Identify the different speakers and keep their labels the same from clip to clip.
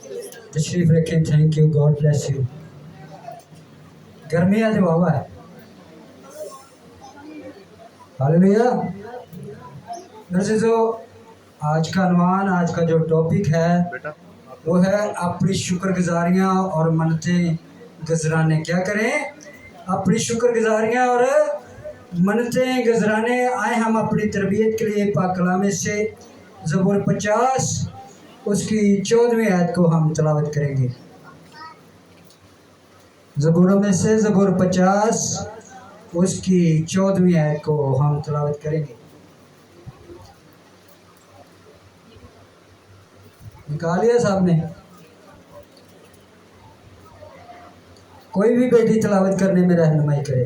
Speaker 1: तशरीफ रखें। Thank you, God bless you. गर्मी आज वाह है, हालेलुया। जो आज का अनुमान, आज का जो टॉपिक है वो है अपनी शुक्रगुजारियाँ और मन्नतें गुजराने। क्या करें? अपनी शुक्रगुजारियाँ और मन्नतें गुजराने आए हम अपनी तरबियत के लिए। पाक कलाम से ज़बूर 50 उसकी 14वीं आयत को हम तलावत करेंगे। ज़बूरों में से ज़बूर 50 उसकी 14वीं आयत को हम तलावत करेंगे। निकालिए साहब ने, कोई भी बेटी तलावत करने में रहनुमाई करे।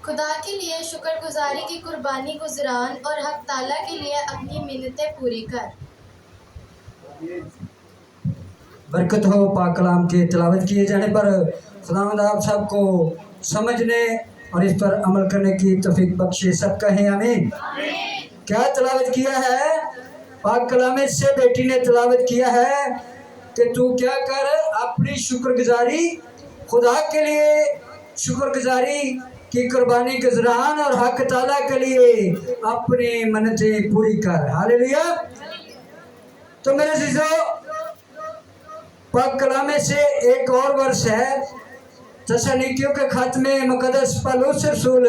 Speaker 2: खुदा के लिए शुक्रगुजारी की कुर्बानी गुजरान और हक ताला के लिए अपनी मिन्नतें पूरी कर।
Speaker 1: बरकत हो पाक कलाम के तलावत किए जाने पर। खुदावंद आप सबको समझने और इस पर अमल करने की तौफीक बख्शे। सब कहें आमीन। क्या तलावत किया है? पाक कलाम से बेटी ने तलावत किया है कि तू क्या कर, अपनी शुक्रगुजारी, खुदा के लिए शुक्रगुजारी की कुर्बानी गुजरान और हक ताला के लिए अपनी मन्नतें पूरी कर। हालेलुया। तो मेरे अज़ीज़ों, पाक कलाम से एक और वर्ष है। तसनीकियों के खत में मुक़द्दस पौलुस रसूल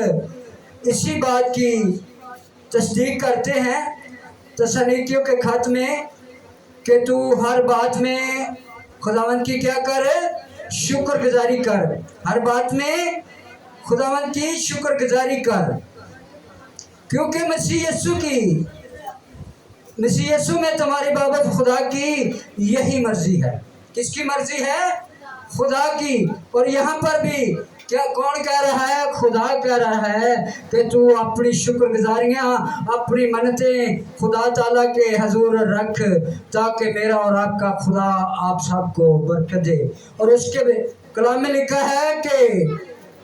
Speaker 1: इसी बात की तस्दीक करते हैं तसनीकियों के खत में कि तू हर बात में खुदावंद की क्या कर, शुक्रगुजारी कर। हर बात में खुदावंद की शुक्रगुजारी कर, क्योंकि मसीह यीशु में तुम्हारी बाबत खुदा की यही मर्जी है। किसकी मर्जी है? खुदा की। और यहाँ पर भी क्या कौन कह रहा है? खुदा कह रहा है कि तू अपनी शुक्रगुजारियाँ, अपनी मन्नतें खुदा ताला के हजूर रख, ताकि मेरा और आपका खुदा आप सबको बरकत दे। और उसके कलाम में लिखा है कि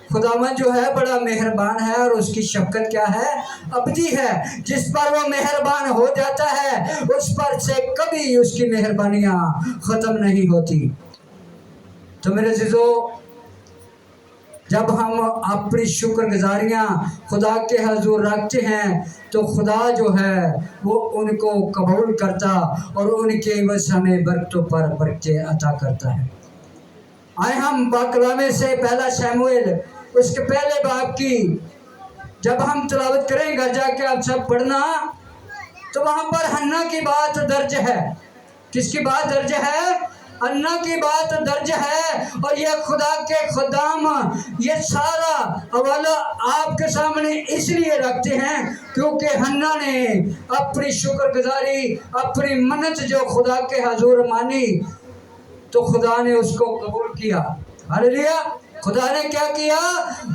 Speaker 1: खुदावंद जो है बड़ा मेहरबान है और उसकी शफकत क्या है? अबदी है। जिस पर वो मेहरबान हो जाता है उस पर से कभी उसकी मेहरबानियाँ ख़त्म नहीं होती। तो मेरे अज़ीज़ों, जब हम अपनी शुक्रगुजारियाँ खुदा के हजूर रखते हैं तो खुदा जो है वो उनको कबूल करता और उनके वश हमें बरकतों पर बरकतें अता करता है। आए हम पाक कलाम से पहला शमूएल उसके पहले बाब की जब हम तलावत करें, घर जाके आप सब पढ़ना, तो वहाँ पर हन्ना की बात दर्ज है। किसकी बात दर्ज है? हन्ना की बात दर्ज है। और ये खुदा के खुदाम ये सारा हवाला आपके सामने इसलिए रखते हैं क्योंकि हन्ना ने अपनी शुक्रगुजारी, अपनी मन्नत जो खुदा के हजूर मानी तो खुदा ने उसको कबूल किया। हालेलुया। खुदा ने क्या किया?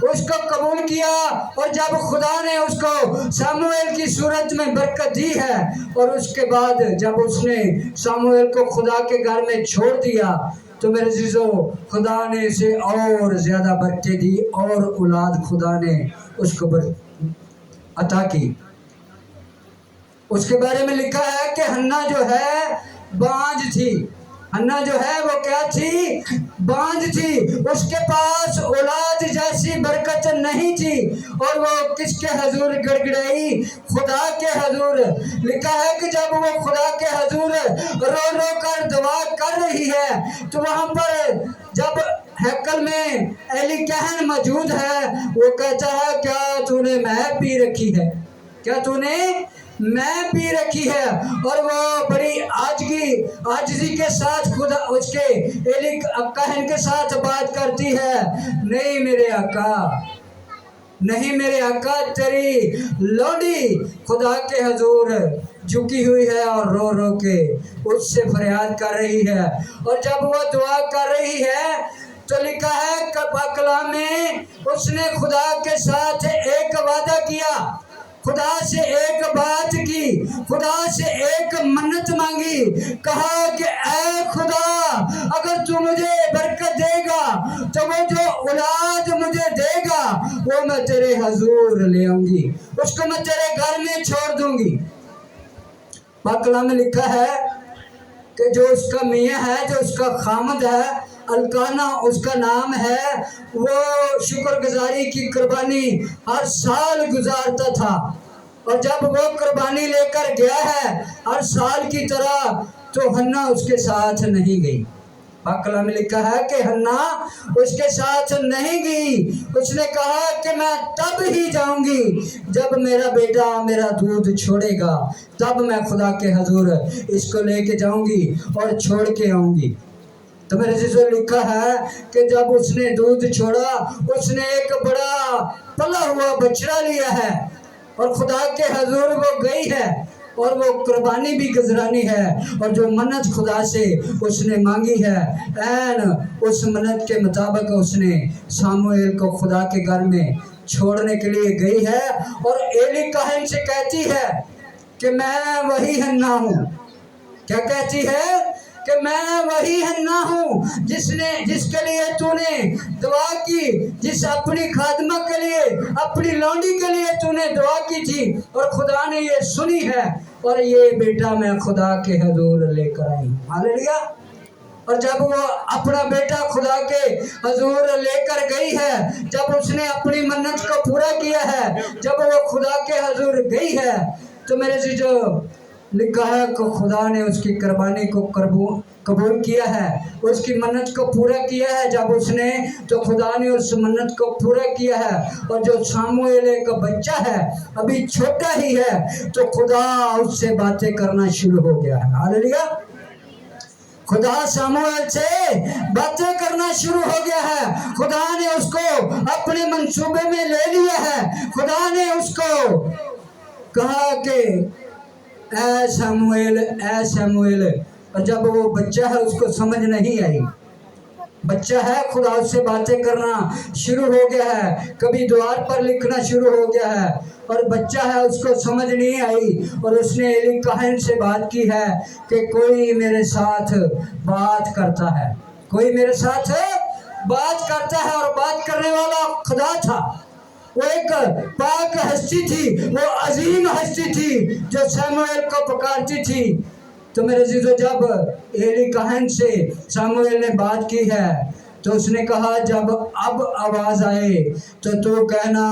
Speaker 1: उसको कबूल किया। और जब खुदा ने उसको सामुएल की सूरत में बरकत दी है और उसके बाद जब उसने सामुएल को खुदा के घर में छोड़ दिया तो मेरे अज़ीज़ों, खुदा ने इसे और ज़्यादा बरकत दी और औलाद खुदा ने उसको अता की। उसके बारे में लिखा है कि हन्ना जो है बांझ थी। हन्ना जो है वो क्या थी? बांझ थी। उसके पास औलाद जैसी बरकत नहीं थी और वो किसके हजूर गड़गड़ाई? खुदा के हजूर। लिखा है कि जब वो खुदा के हजूर रो रो कर दुआ कर रही है तो वहाँ पर जब हैकल में एली कहन मौजूद है, वो कहता है क्या तूने मैं पी रखी है? क्या तूने मैं पी रखी है? और वो बड़ी आजिज़ी के साथ खुदा उसके एली कहन के साथ बात करती है, नहीं मेरे आका, नहीं मेरे आका, तेरी लोडी खुदा के हजूर झुकी हुई है और रो रो के उससे फरियाद कर रही है। और जब वो दुआ कर रही है तो लिखा है कलाम में उसने खुदा के साथ एक वादा किया, खुदा से एक बात की, खुदा से एक मन्नत मांगी। कहा कि ऐ खुदा, अगर तू मुझे बरकत देगा तो वो जो औलाद मुझे देगा वो मैं तेरे हजूर ले आऊंगी, उसको मैं तेरे घर में छोड़ दूंगी। पाक कलाम में लिखा है कि जो उसका मियाँ है, जो उसका खामद है, अलकाना उसका नाम है, वो शुक्रगुजारी की कुर्बानी हर साल गुजारता था। और जब वो कुर्बानी लेकर गया है हर साल की तरह, तो हन्ना उसके साथ नहीं गई। पाक कलाम में लिखा है कि हन्ना उसके साथ नहीं गई। उसने कहा कि मैं तब ही जाऊंगी जब मेरा बेटा मेरा दूध छोड़ेगा, तब मैं खुदा के हजूर इसको लेके जाऊंगी और छोड़ के आऊंगी। तो मेरे जिसमें लिखा है कि जब उसने दूध छोड़ा, उसने एक बड़ा पला हुआ बछड़ा लिया है और खुदा के हजूर वो गई है और वो कुर्बानी भी गुजरानी है। और जो मन्नत खुदा से उसने मांगी है, ऐन उस मन्नत के मुताबिक उसने सामुएल को खुदा के घर में छोड़ने के लिए गई है। और एली काहन से कहती है कि मैं वही हन्ना हूँ। क्या कहती है? कि मैं वही हन्ना हूँ जिसके लिए तूने दुआ की, जिस अपनी खादमा के लिए, अपनी लौंडी के लिए तूने दुआ की थी, और खुदा ने ये सुनी है, और ये बेटा मैं खुदा के हजूर लेकर आई। हालेलुया। और जब वो अपना बेटा खुदा के हजूर लेकर गई है, जब उसने अपनी मन्नत को पूरा किया है, जब वो खुदा के हजूर गई है, तो मेरे से जो लिखा है कि खुदा ने उसकी कुर्बानी को कबूल किया है, उसकी मन्नत को पूरा किया है। जब उसने, तो खुदा ने उस मन्नत को पूरा किया है। और जो सामुएल का बच्चा है, अभी छोटा ही है, तो खुदा उससे बातें करना शुरू हो गया है। हालेलुया। खुदा सामुएल से बातें करना शुरू हो गया है। खुदा ने उसको अपने मंसूबे में ले लिया है। खुदा ने उसको कहा कि ऐ सामुएल। और जब वो बच्चा है, उसको समझ नहीं आई, बच्चा है, खुदा उससे बातें करना शुरू हो गया है, कभी द्वार पर लिखना शुरू हो गया है, और बच्चा है, उसको समझ नहीं आई। और उसने एली काहन से बात की है कि कोई मेरे साथ बात करता है, कोई मेरे साथ बात करता है। और बात करने वाला खुदा था। वो एक पाक हस्ती थी, वो अजीम हस्ती थी जो सामुएल को पुकारती थी। तो मेरे जीजो, जब एली काहन से सामुएल ने बात की है, तो उसने कहा जब अब आवाज आए तो तू कहना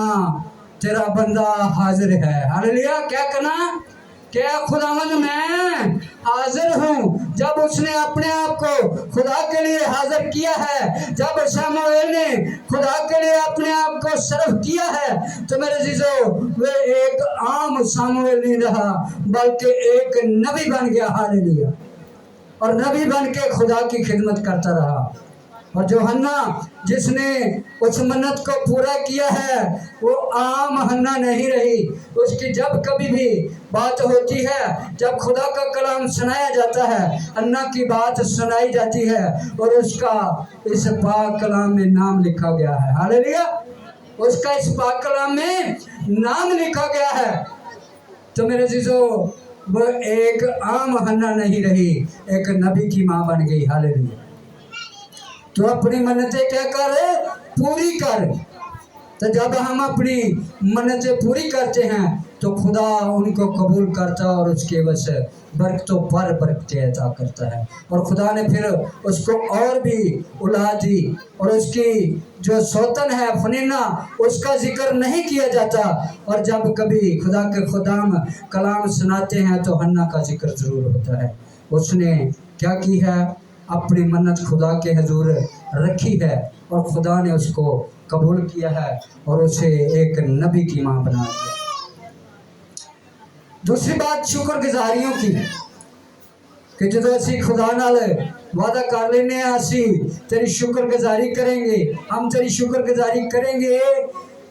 Speaker 1: तेरा बंदा हाजिर है। हालेलुया। क्या कहना? क्या खुदावंद मैं हाजिर हूँ। जब उसने अपने आप को खुदा के लिए हाजिर किया है, जब सामुएल ने खुदा के लिए अपने आप को सर्व किया है, तो मेरे जीजो, वे एक आम सामुएल नहीं रहा, बल्कि एक नबी बन गया। हालेलुया। और नबी बन के खुदा की खिदमत करता रहा। और जो हन्ना जिसने उस मन्नत को पूरा किया है, वो आम हन्ना नहीं रही। उसकी जब कभी भी बात होती है, जब खुदा का कलाम सुनाया जाता है, हन्ना की बात सुनाई जाती है, और उसका इस पाक कलाम में नाम लिखा गया है। हालेलुया। उसका इस पाक कलाम में नाम लिखा गया है। तो मेरे जीजो, वो एक आम हन्ना नहीं रही, एक नबी की माँ बन गई। हालेलुया। तो अपनी मन्नतें क्या कर, पूरी कर। तो जब हम अपनी मन्नतें पूरी करते हैं, तो खुदा उनको कबूल करता है और उसके बस बरकतों पर बरकतें अता करता है। और खुदा ने फिर उसको और भी औलाद दी। और उसकी जो सौतन है फनीना, उसका जिक्र नहीं किया जाता। और जब कभी खुदा के खुदाम कलाम सुनाते हैं, तो हन्ना का जिक्र ज़रूर होता है। उसने क्या की है? अपनी मन्नत खुदा के हजूर रखी है, और खुदा ने उसको कबूल किया है और उसे एक नबी की माँ बना दिया। दूसरी बात शुक्रगुजारियों की, कि जो असी खुदा नाल वादा कर लेने, असी तेरी शुक्रगुजारी करेंगे, हम तेरी शुक्रगुजारी करेंगे।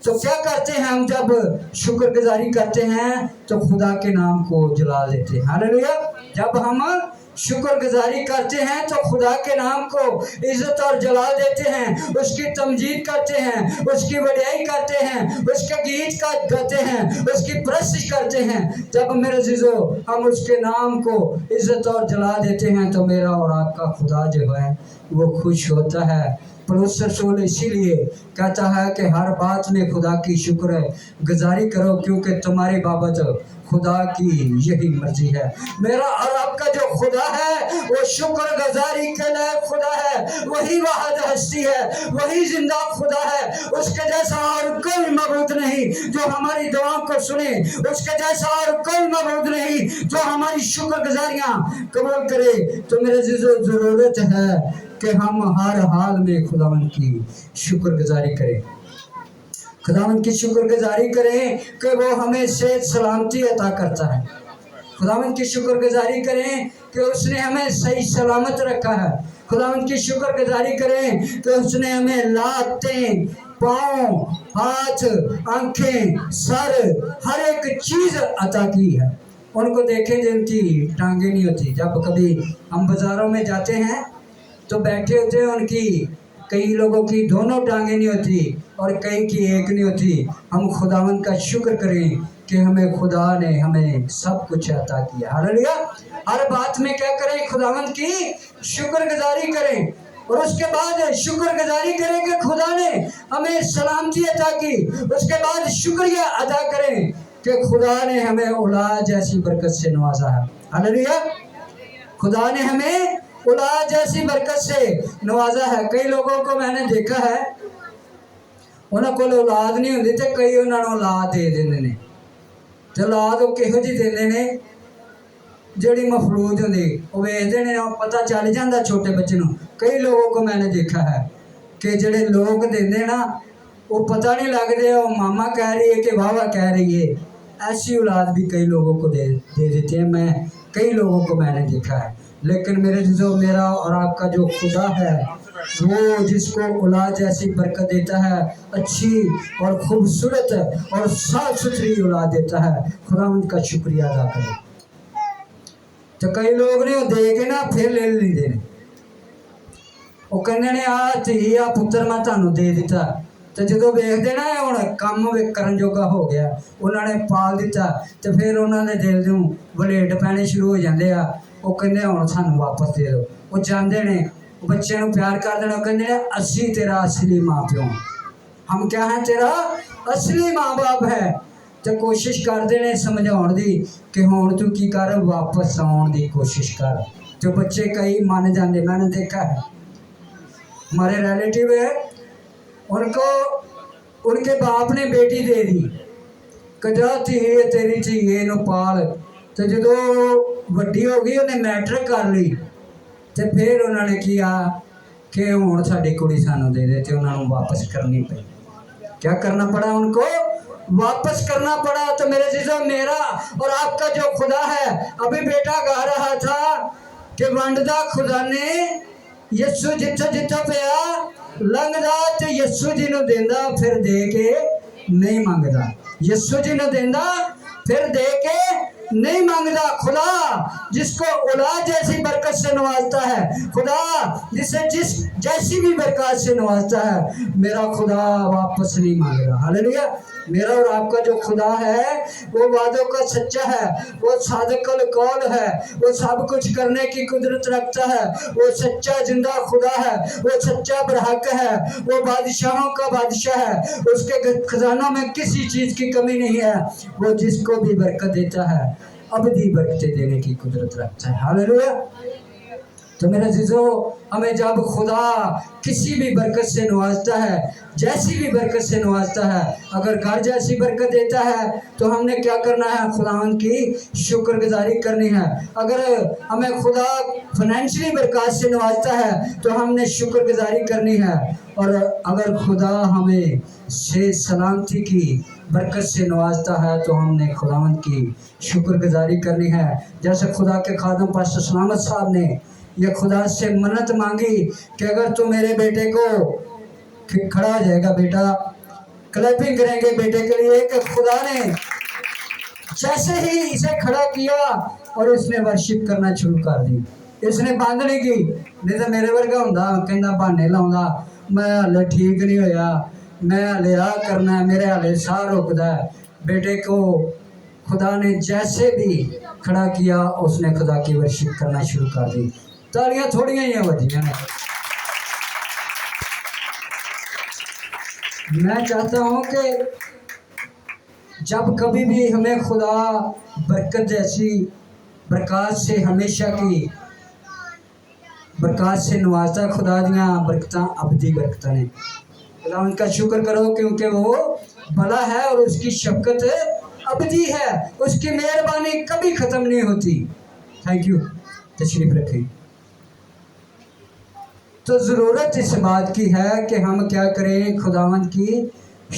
Speaker 1: तो क्या करते हैं हम? जब शुक्रगुजारी करते हैं तो खुदा के नाम को जला देते हैं। हालेलुया। जब हम शुक्रगुजारी करते हैं तो खुदा के नाम को इज्जत और जलाल देते हैं, उसकी तमजीद करते हैं, उसकी वड्याई करते हैं, उसके गीत का गाते हैं, उसकी प्रस्तुति करते हैं। जब मेरे जीजो हम उसके नाम को इज्जत और जला देते हैं, तो मेरा और आपका खुदा जो है वो खुश होता है। पौलुस रसूल इसीलिए कहता है कि हर बात में खुदा की शुक्र गुजारी करो, क्योंकि तुम्हारी बाबत खुदा की यही मर्जी है। मेरा और आपका जो खुदा है वो शुक्र गुजारी के लायक खुदा है। वही वाहिद हस्ती है, वही जिंदा खुदा है। उसके जैसा और कोई मबूद नहीं जो हमारी दुआओं को सुने, उसके जैसा और कोई मबूद नहीं जो हमारी शुक्र गुजारियां कबूल करे। तो मेरे अज़ीज़ों, जरूरत है कि हम हर हाल में खुदावंद की शुक्रगुजारी करें, खुदावंद की शुक्रगुजारी करें कि वो हमें सेहत सलामती अता करता है। खुदावंद की शुक्रगुजारी करें कि उसने हमें सही सलामत रखा है। खुदावंद की शुक्रगुजारी करें कि उसने हमें लातें, पाँव, हाथ, आंखें, सर, हर एक चीज़ अता की है। उनको देखें जिनकी टांगें नहीं होती। जब कभी हम बाज़ारों में जाते हैं तो बैठे होते हैं, उनकी कई लोगों की दोनों टांगें नहीं होती और कई की एक नहीं होती। हम खुदावंद का शुक्र करें कि हमें खुदा ने हमें सब कुछ अता किया। हालेलुया। हर बात में क्या करें? खुदावंद की शुक्रगुजारी करें। और उसके बाद शुक्रगुजारी करें कि खुदा ने हमें सलामती अता की। उसके बाद शुक्रिया अदा करें कि खुदा ने हमें औलाद जैसी बरकत से नवाजा है। हालेलुया। खुदा ने हमें औलाद जैसी बरकत से नवाजा है। कई लोगों को मैंने देखा है, उन्होंने को औलाद नहीं होती तो कई उन्होंने औलाद दे देंगे ने। तो औलाद वो किहो जी देंगे ने जिहड़ी मफलूज होंदी वो वेचते ने, पता चल जाता छोटे बच्चे को। कई लोगों को मैंने देखा है कि जिहड़े लोग देंगे ना वो पता नहीं लगते वो मामा कह रही है कि वावा कह रही है। ऐसी औलाद भी कई लोगों को दे देते हैं। मैं कई लोगों को मैंने देखा है। लेकिन मेरे जो मेरा और आपका जो खुदा है वो जिसको औलाद जैसी बरकत देता है, अच्छी और खूबसूरत और साफ सुथरी औलाद देता है, खुदावंद का शुक्रिया अदा करें। तो कई लोग ने दे के ना फिर ले लेंगे ने, वो कहते ने आ धी आ पुत्र मैं तुहानू दे दिता। तो जो वेखते ना हुण काम करन जोगा हो गया, उन्होंने पाल दिता, तो फिर उन्होंने दिल नूं वलेट पैने शुरू हो जाते आ। वो कहते हुण सानू वापस दे दो। वो चाहते ने बच्चे नूं प्यार कर देना, कहते ने असी तेरा असली माँ प्यो, हम क्या हैं तेरा असली माँ बाप है। तो कोशिश करते ने समझाउण दी कि हुण तू की कर, वापस आउण दी कोशिश कर। जो बच्चे कई मान जाते, मैंने देखा है, हमारे रिलेटिव है, उनको उनके बाप ने बेटी दे दी, कजा धी तेरी धी इनू पाल। तो जो वड्डी हो गई उन्हें मैट्रिक कर ली, तो फिर उन्होंने किया कि हुण साडी कुड़ी सानू दे दे। तो उन्होंने वापस करनी पड़ी। क्या करना पड़ा? उनको वापस करना पड़ा। तो मेरे जीजो, मेरा और आपका जो खुदा है, अभी बेटा गा रहा था कि वंडदा खुदा ने यस्सु जिथे जिथे पिया लंघदा, ते यस्सु जी नूं देंदा फिर दे के नहीं मंगदा। यस्सु जी नूं देंदा फिर दे के नहीं मांगता। खुदा जिसको औलाद जैसी बरकत से नवाजता है, खुदा जिसे जिस जैसी भी बरकत से नवाजता है, मेरा खुदा वापस नहीं मांगता। हालेलुया। मेरा और आपका जो खुदा है वो वादों का सच्चा है, वो सादिकुल कौल है, वो सब कुछ करने की कुदरत रखता है, वो सच्चा जिंदा खुदा है, वो सच्चा बरहक है, वो बादशाहों का बादशाह है। उसके खजानों में किसी चीज़ की कमी नहीं है। वो जिसको भी बरकत देता है अबदी बरकतें देने की कुदरत रखता है। हालेलुया। तो मेरे अज़ीज़ों, हमें जब खुदा किसी भी बरकत से नवाजता है, जैसी भी बरकत से नवाजता है, अगर घर जैसी बरकत देता है तो हमने क्या करना है? खुदावंद की शुक्रगुजारी करनी है। अगर हमें खुदा फाइनेंशियली बरकत से नवाजता है तो हमने शुक्रगुजारी करनी है। और अगर खुदा हमें से सलामती की बरकत से नवाजता है तो हमने खुदावंद की शुक्रगुजारी करनी है। जैसे खुदा के खादम पास्टर सलामत साहब ने ये खुदा से मन्नत मांगी कि अगर तू मेरे बेटे को खड़ा हो जाएगा, बेटा क्लैपिंग करेंगे बेटे के लिए, कि खुदा ने जैसे ही इसे खड़ा किया और इसने वर्शिप करना शुरू कर दी। इसने बंद नहीं की, नहीं तो मेरे वर्गा होंदा कहंदा बहाने लाउंदा, मैं हले ठीक नहीं होया, मैं हले आ करना है, मेरे हले साह रुकदा है। बेटे को खुदा ने जैसे भी खड़ा किया उसने खुदा की वर्शिप करना शुरू कर दी। तालियां थोड़ियां ही बजियां ने। मैं चाहता हूँ कि जब कभी भी हमें खुदा बरकत जैसी बरकत से हमेशा की बरकत से नवाजता, खुदा दियाँ बरकतां अबदी बरकतां ने। खुदा उनका शुक्र करो क्योंकि वो भला है और उसकी शफकत अबदी है, उसकी मेहरबानी कभी ख़त्म नहीं होती। थैंक यू, तशरीफ रखें। तो ज़रूरत इस बात की है कि हम क्या करें, खुदावंद की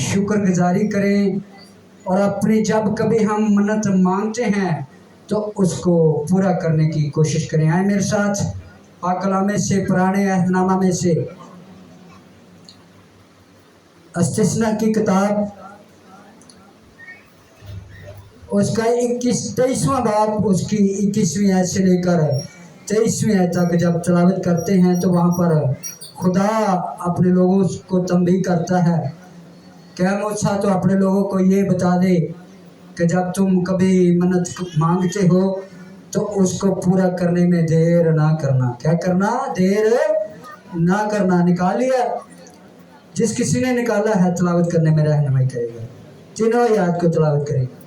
Speaker 1: शुक्रगुजारी करें और अपनी जब कभी हम मन्नत मांगते हैं तो उसको पूरा करने की कोशिश करें। आए मेरे साथ पाक कलाम से, पुराने अहदनामा में से इस्तिस्ना की किताब, उसका 23वां बाब, उसकी 21वीं आयत से लेकर 23वीं आयत तक जब तलावत करते हैं तो वहाँ पर खुदा अपने लोगों को तंबीह करता है। क्या मूसा तो अपने लोगों को ये बता दे कि जब तुम कभी मन्नत मांगते हो तो उसको पूरा करने में देर ना करना। क्या करना? देर ना करना। निकाल लिया? जिस किसी ने निकाला है तलावत करने में रहनुमाई करेगा। तीनों याद को तलावत करेगा।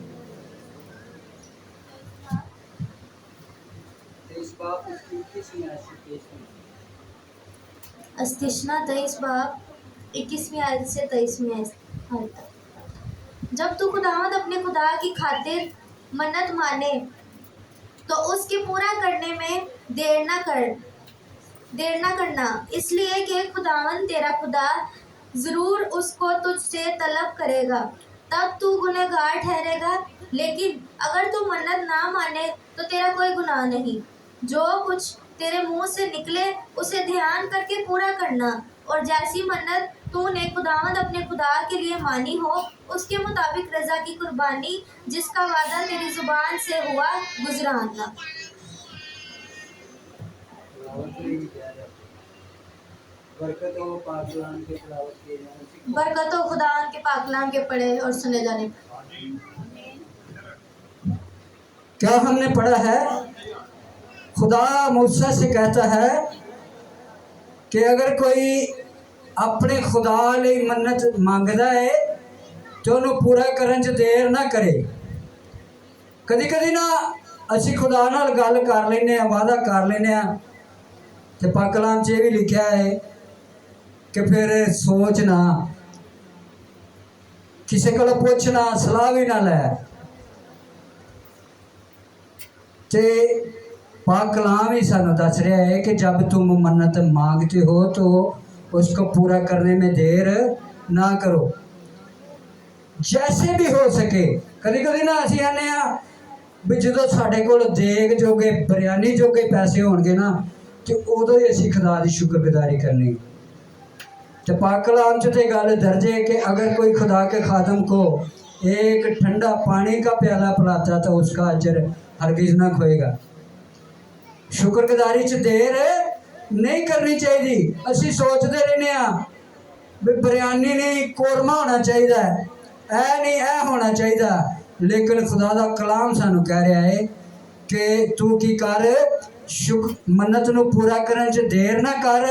Speaker 2: इस्तिस्ना 23 बाब 21वीं आयत से 23वीं आयत तक। जब तू खुदावंद अपने खुदा की खातिर मन्नत माने तो उसके पूरा करने में देर ना करना, इसलिए कि खुदावंद तेरा खुदा ज़रूर उसको तुझसे तलब करेगा, तब तू गुनहगार ठहरेगा। लेकिन अगर तू मन्नत ना माने तो तेरा कोई गुनाह नहीं। जो कुछ तेरे मुंह से निकले उसे ध्यान करके पूरा करना, और जैसी मन्नत तूने खुदावंद अपने खुदा के लिए मानी हो उसके मुताबिक रज़ा की कुर्बानी जिसका वादा तेरी ज़ुबान से हुआ गुज़राना। बरकतों खुदावंद के पाकलाम के पढ़े और सुने जाने।
Speaker 1: क्या हमने पढ़ा है? खुदा मूसा से कहता है कि अगर कोई अपने खुदा ਲਈ मन्नत ਮੰਗਦਾ है तो ਉਹਨੂੰ पूरा ਕਰਨ 'ਚ देर ना करे। कदी कदी ना ਅਸੀਂ खुदा ਨਾਲ ਗੱਲ ਕਰ ਲੈਂਦੇ ਹਾਂ, वादा कर ਲੈਂਦੇ ਹਾਂ ਤੇ ਪਾਕ ਕਲਾਮ 'ਚ ਇਹ ਵੀ ਲਿਖਿਆ ਹੈ कि फिर सोचना, किसी को पूछना, सलाह भी ना लै। ते पाक कलाम ही सानू दस रहा है कि जब तुम मन्नत मांगते हो तो उसको पूरा करने में देर ना करो, जैसे भी हो सके। कभी कभी ना असीं आने भी जो साढ़े कोल देग जोगे बिरयानी जोगे पैसे होणगे ना तो उदों ही असीं खुदा दी शुक्रगुजारी करनी। तो पाक कलाम च तो गल दर्ज है कि अगर कोई खुदा के खादम को एक ठंडा पानी का प्याला पिलाता तो उसका अजर हरगिज़ ना खोएगा। शुक्रगुजारी च देर नहीं करनी चाहिए। असी सोचते रहने भी बिरयानी नहीं कोरमा होना चाहिए, ऐ नहीं ऐ होना चाहिए, लेकिन खुदा दा कलाम सानू कह रहा है कि तू की कर, मन्नत नू पूरा करने च देर ना कर।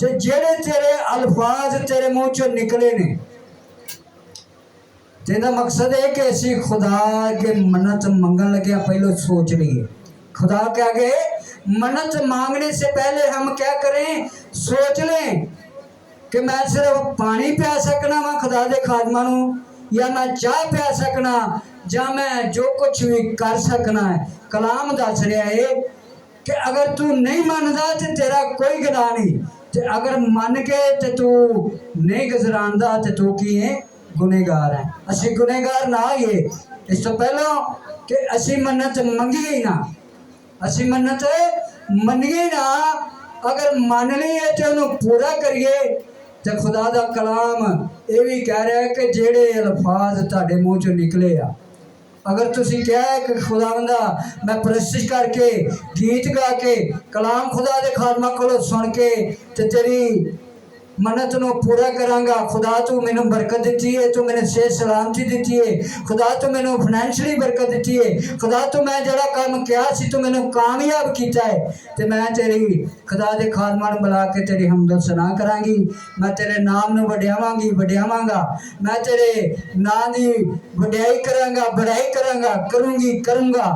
Speaker 1: ते जेड़े तेरे अल्फाज तेरे मुँह चो निकले ने, तेरा मकसद है कि असी खुदा के मन्नत मंगन लगे पहले सोच लिए। खुदा के आगे मन्नत मांगने से पहले हम क्या करें? सोच लें कि मैं सिर्फ पानी पिया सकना वा खुदा दे खादमां नू, या मैं चाह पिया सकना, या मैं जो कुछ भी कर सकना है। कलाम दस रहा है कि अगर तू नहीं मानदा तो तेरा कोई गुनाह नहीं, ते अगर मन के तो तू नहीं गुजरांदा तो तू की है? गुनहगार है। असी गुनहगार ना होइए। इस तो पहला कि असी मन्नत मंगिए ना, असी मन्नत मनिए ना, अगर मान ली है तो उन्होंने पूरा करिए। तो खुदा दा कलाम ये भी कह रहा है कि जेड़े अल्फाज तुहाडे मुँह चो निकले आ, अगर तुसी क्या है कि खुदावंदा मैं परस्तिश करके गीत गा के कलाम खुदा दे खादमा को सुन के ते तेरी मन्नत नो पूरा करांगा। खुदा तू मैनू बरकत दी है, तू मैंने सेहत सलामती दी है, खुदा तू मैनू फाइनैंशियली बरकत दी है, खुदा तू मैं जड़ा काम किया सी तू मैनू कामयाब किया है, तो मैं तेरी खुदा दे खादमां नूं बुला के तेरी हमदो सना करांगी। मैं तेरे नाम नूं वडियावांगा, मैं तेरे नाम दी वडियाई करांगा, बड़ाई करांगा, करूंगा।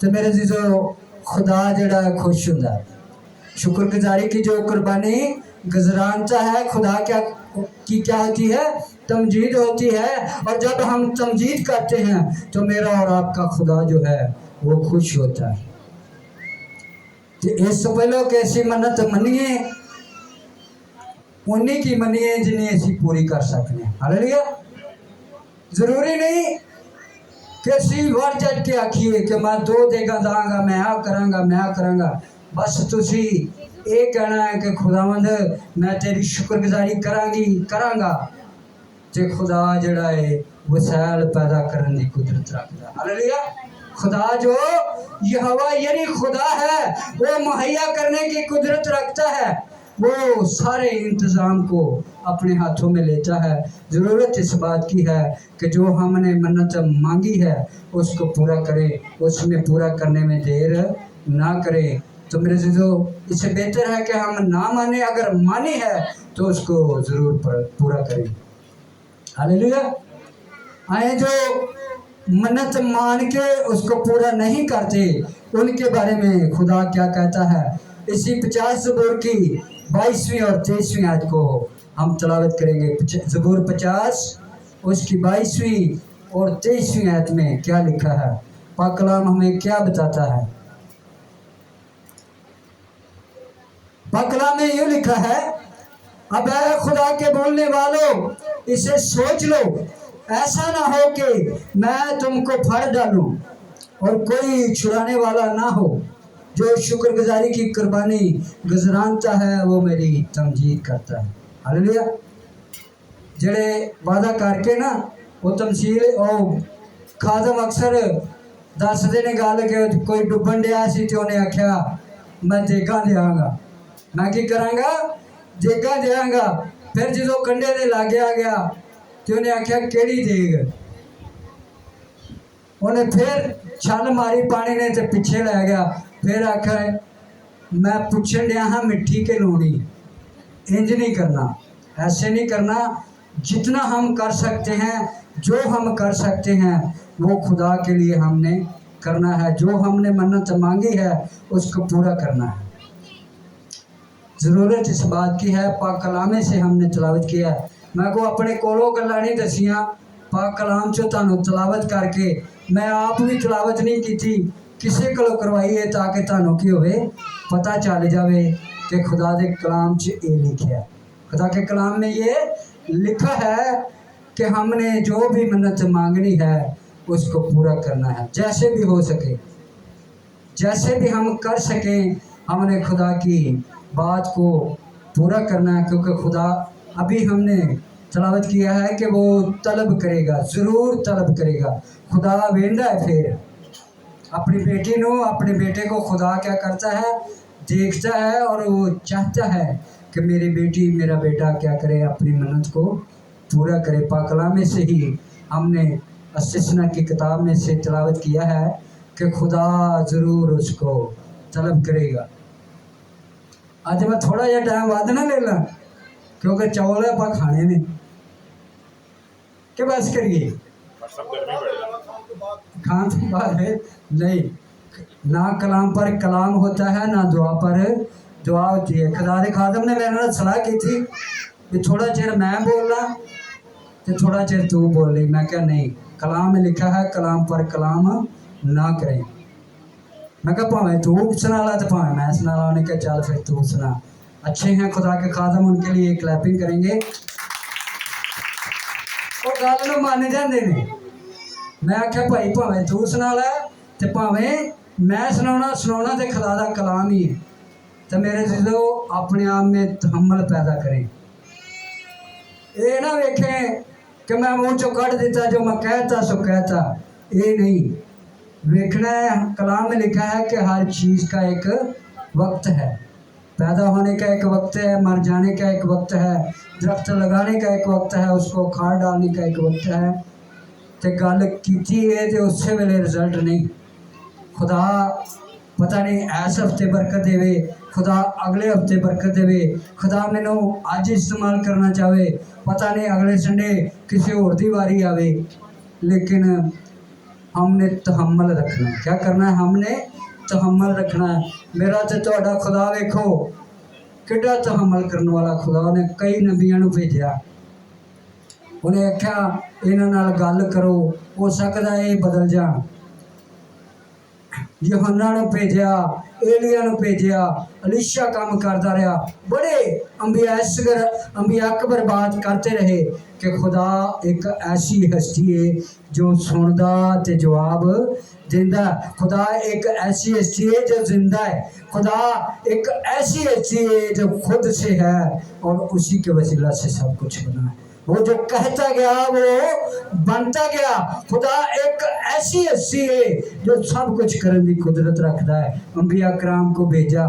Speaker 1: तो मेरे जीजो खुदा जड़ा खुश हुंदा है। शुक्रगुजारी की जो कुर्बानी गुजरानता है, खुदा क्या होती है? तमजीद होती है। और जब हम तमजीद करते हैं तो मेरा और आपका खुदा जो है वो खुश होता है। तो इस पहले कैसी मन्नत मनिए, उन्हीं की मनिए जिन्हें असी पूरी कर सकते हैं। हालेलुया। जरूरी नहीं कि असी वड़ चढ़ के आखिए कि मैं 2 देगा दांगा, मैं आ करांगा। बस तुसी ये कहना है कि खुदावंद मैं तेरी शुक्रगुजारी करांगा। ते खुदा जड़ा है वसैल पैदा करने की कुदरत रखता है। हालेलुया। खुदा जो यहोवा यानी खुदा है, वो मुहैया करने की कुदरत रखता है। वो सारे इंतज़ाम को अपने हाथों में लेता है। ज़रूरत इस बात की है कि जो हमने मन्नत मांगी है उसको पूरा करे, उसमें पूरा करने में देर ना करे। तो मेरे जो इससे बेहतर है कि हम ना माने, अगर मानी है तो उसको ज़रूर पूरा करें। हालेलुया। आए जो मन्नत मान के उसको पूरा नहीं करते उनके बारे में खुदा क्या कहता है? इसी 50 ज़बूर की 22वीं और 23वीं आयत को हम तलावत करेंगे। ज़बूर 50 उसकी 22वीं और 23वीं आयत में क्या लिखा है? पाक कलाम हमें क्या बताता है? पाक कलाम में यूँ लिखा है, अब ऐ खुदा के बोलने वालों इसे सोच लो, ऐसा ना हो कि मैं तुमको फाड़ डालूं और कोई छुड़ाने वाला ना हो। जो शुक्रगुजारी की कुर्बानी गुजरानता है वो मेरी तमजीद करता है। हालेलुया। जेड़े वादा करके ना वो तमसील और खादम अक्सर दसदे ने गल कि कोई डुबन दिया सी ते उन्हें आख्या मैं देगा देंगा, मैं की करांगा? देगा देंगा। फिर जो कंडे दे लागे आ गया तो उन्हें आख्या केड़ी देग? उन्हें फिर छल मारी पानी ने ते पिछे लै गया। फिर आख्या मैं पूछन दिया हाँ मिट्टी के लूनी। इंज नहीं करना, ऐसे नहीं करना। जितना हम कर सकते हैं, जो हम कर सकते हैं वो खुदा के लिए हमने करना है। जो हमने मन्नत मांगी है उसको पूरा करना है। ज़रूरत इस बात की है, पाक कलामे से हमने तलावत किया है। मैं को अपने कोलों गल्लां नहीं दसियां, पाक कलाम चो तुहानूं तलावत करके मैं आप भी तलावत नहीं की थी, किसी को करवाई है ताकि तुहानूं की होवे पता चल जाए कि खुदा के कलाम च ये लिखा है। खुदा के कलाम में ये लिखा है कि हमने जो भी मन्नत मांगनी है उसको पूरा करना है। जैसे भी हो सके, जैसे भी हम कर सकें, हमने खुदा की बात को पूरा करना है। क्योंकि खुदा अभी हमने तलावत किया है कि वो तलब करेगा, ज़रूर तलब करेगा। खुदा वेंदा है फिर अपनी बेटी नो, अपने बेटे को खुदा क्या करता है? देखता है और वो चाहता है कि मेरी बेटी मेरा बेटा क्या करे, अपनी मन्नत को पूरा करे। पाक कलाम में से ही हमने अस्तिस्ना की किताब में से तलावत किया है कि खुदा ज़रूर उसको तलब करेगा। आज मैं थोड़ा जहा टाइम वध ना ले ला क्योंकि चौल आप खाने ने कि बस करिए खान तो बाद है नहीं। ना कलाम पर कलाम होता है, ना दुआ पर दुआ होती है। खुदा के खादम ने मेरे नाल सलाह की थी कि थोड़ा चिर मैं बोलना तो थोड़ा चिर तू बोल ली। मैं क्या नहीं, कलाम में लिखा है कलाम पर कलाम ना करें। मैं कहा भावें तू सुना ला तो भावें मैं सुना ला। उन्हें कहा चल फिर तू सुना। अच्छे हैं खुदा के खादम, उनके लिए क्लैपिंग करेंगे। वो गल नूं मान जाते ने। मैं आख्या भाई भावें तू सुना ला तो भावें मैं सुना तो खुदा का कलाम ही है। तो मेरे जो अपने आप में तहम्मुल पैदा करें। ये ना वेखें कि मैं मुँह चो कट दिता जो मैं कहता सो कहता, ये नहीं वेखना है। कलाम में लिखा है कि हर चीज़ का एक वक्त है। पैदा होने का एक वक्त है, मर जाने का एक वक्त है, दरख्त लगाने का एक वक्त है, उसको खाद डालने का एक वक्त है। तो गल कीती है तो उस वेले रिजल्ट नहीं। खुदा पता नहीं इस हफ्ते बरकत देवे, खुदा अगले हफ्ते बरकत देवे, खुदा मैनू अज इस्तेमाल करना चाहे, पता नहीं अगले संडे किसी होर दी वारी आवे। लेकिन हमने तहम्मल रखना है। क्या करना है? हमने तहम्मल रखना है। मेरा तो तुहाडा खुदा वेखो किड्डा तहम्मल करने वाला खुदा। उन्हें कई नबियां नूं भेजिया, उन्हें आख्या इन्हां नाल गल करो, हो सकदा है बदल जाण। यूहन्ना नूं भेजिया, एलिया नूं भेजिया, अलीशा काम करता रहा, बड़े अंबिया अकबर बात करते रहे कि खुदा एक ऐसी हस्ती है जो सुनदा ते जवाब देंदा। खुदा एक ऐसी हस्ती है जो जिंदा है। खुदा एक ऐसी हस्ती है जो खुद से है और उसी के वसीला से सब कुछ बना है। वो जो कहता गया वो बनता गया। खुदा एक ऐसी हस्ती है जो सब कुछ करने की कुदरत रखता है। अंबिया कराम को भेजा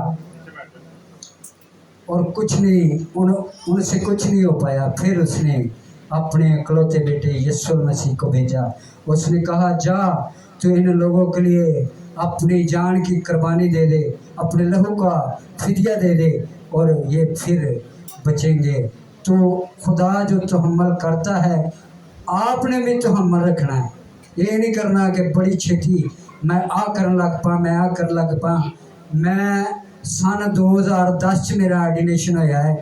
Speaker 1: और कुछ नहीं, उनसे कुछ नहीं हो पाया। फिर उसने अपने इकलौते बेटे यीशु मसीह को भेजा। उसने कहा जा तो इन लोगों के लिए अपनी जान की कुर्बानी दे दे, अपने लहू का फिदिया दे दे और ये फिर बचेंगे। तो खुदा जो तहम्मल करता है, आपने भी तहम्मल रखना है। ये नहीं करना कि बड़ी छेती मैं आ करन लग पा, मैं आ कर लग पा। मैं सन 2010 मेरा ऑर्डिनेशन होया है।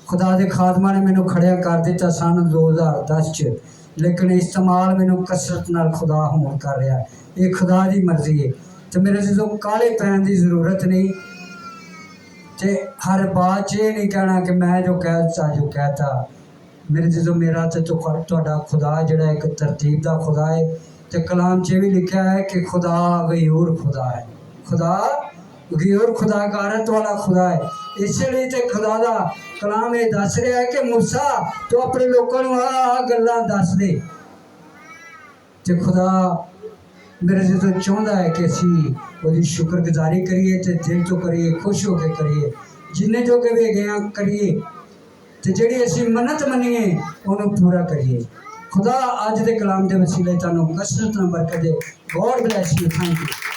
Speaker 1: खुदा के खादमा ने मैनू खड़िया कर दिता सन 2010 लेकिन इस्तेमाल मैनू कसरत नाल खुदा होण कर रहा है। ये खुदा की मर्जी है। तो मेरे से तो काले पैन की जरूरत नहीं। तो हर बात ये नहीं कहना कि मैं जो कहता मेरे जो मेरा तो तुहाडा खुदा जिहड़ा एक तरतीब का खुदा है। तो कलाम च भी लिखा है कि खुदा गयूर खुदा है। खुदा गयूर खुदा गारत वाला खुदा है। इसलिए तो खुदा का कलाम ये दस रहा है कि मूसा तो अपने लोगों को आ गल्लां दस दे। तो खुदा मेरे से तो चाहता है कि असी वो शुक्रगुजारी करिए, तो दिल तो करिए, खुश होकर करिए, जिन्हें जो कि भी गए करिए, तो जी असी मन्नत मनीए उन्होंने पूरा करिए। खुदा अज के कलाम के वसीले तुहानूं कसरत नाल बरकत दे। God bless you. Thank you.